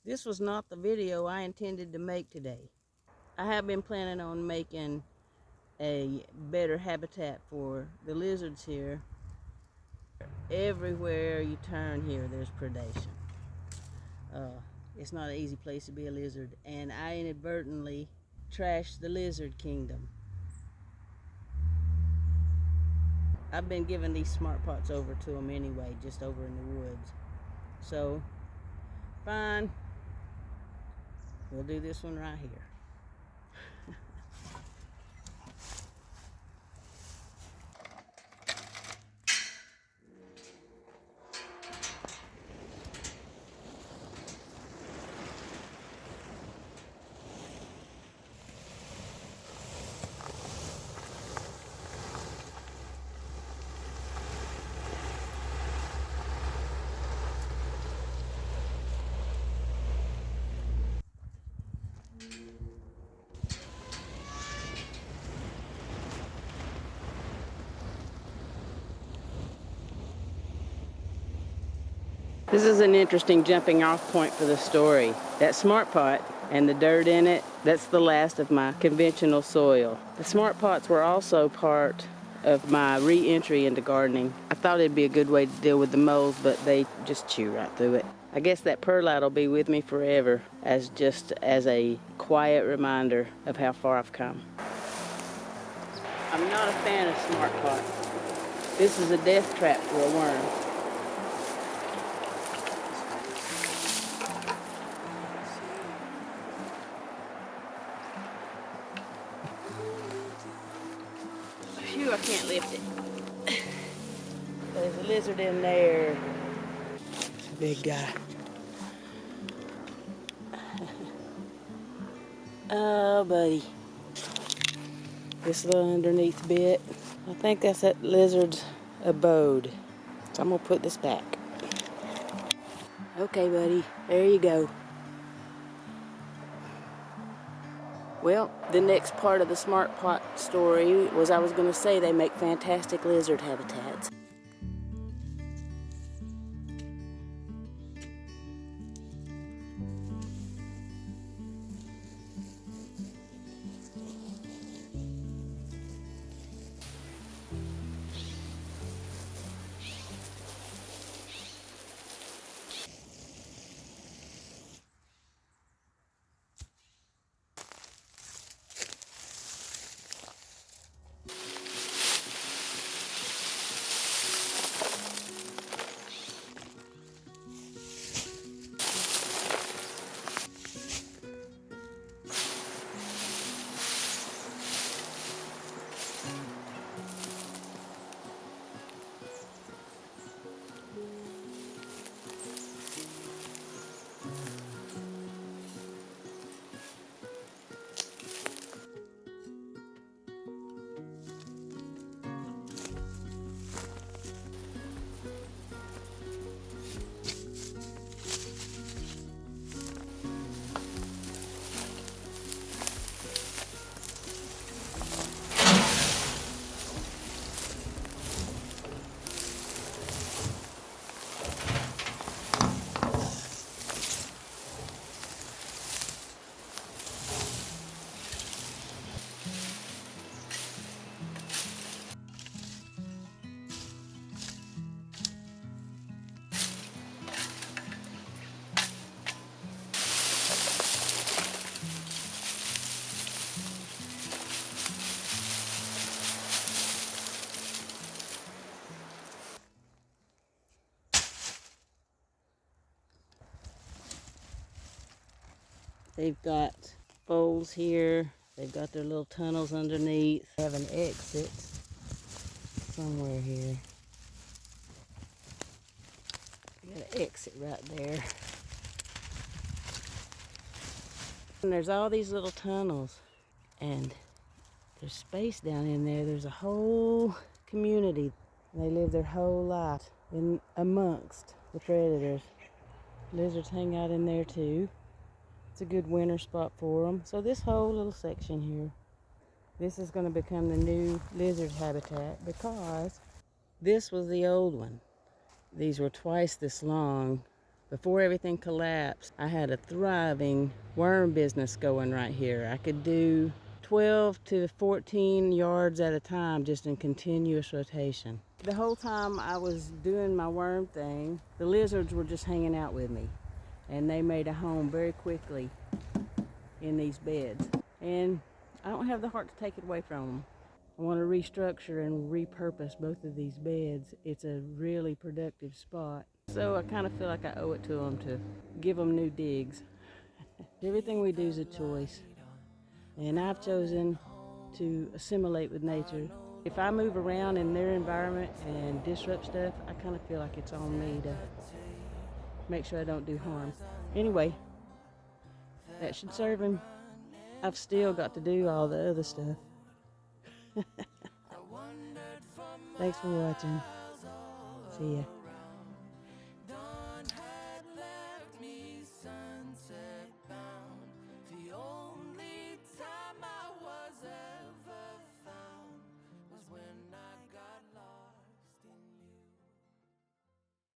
This was not the video I intended to make today. I have been planning on making a better habitat for the lizards here. Everywhere you turn here, there's predation. It's not an easy place to be a lizard, and I inadvertently trashed the lizard kingdom. I've been giving these smart pots over to them anyway, just over in the woods. So, fine. We'll do this one right here. This is an interesting jumping off point for the story. That smart pot and the dirt in it, that's the last of my conventional soil. The smart pots were also part of my re-entry into gardening. I thought it'd be a good way to deal with the moles, but they just chew right through it. I guess that perlite will be with me forever as a quiet reminder of how far I've come. I'm not a fan of smart pots. This is a death trap for a worm. Phew, I can't lift it. There's a lizard in there. It's a big guy. Oh, buddy. This little underneath bit, I think that's that lizard's abode. So I'm gonna put this back. Okay, buddy, there you go. Well, the next part of the smart pot story was I was gonna say they make fantastic lizard habitats. They've got folds here. They've got their little tunnels underneath. They have an exit somewhere here. They got an exit right there. And there's all these little tunnels. And there's space down in there. There's a whole community. They live their whole life in amongst the predators. Lizards hang out in there too. It's a good winter spot for them. So this whole little section here, this is going to become the new lizard habitat because this was the old one. These were twice this long Before everything collapsed, I had a thriving worm business going right here. I could do 12 to 14 yards at a time, just in continuous rotation. The whole time I was doing my worm thing, the lizards were just hanging out with me, and they made a home very quickly in these beds. And I don't have the heart to take it away from them. I want to restructure and repurpose both of these beds. It's a really productive spot. So I kind of feel like I owe it to them to give them new digs. Everything we do is a choice. And I've chosen to assimilate with nature. If I move around in their environment and disrupt stuff, I kind of feel like it's on me to make sure I don't do harm. Anyway, that should serve him. I've still got to do all the other stuff. Thanks for watching. See ya.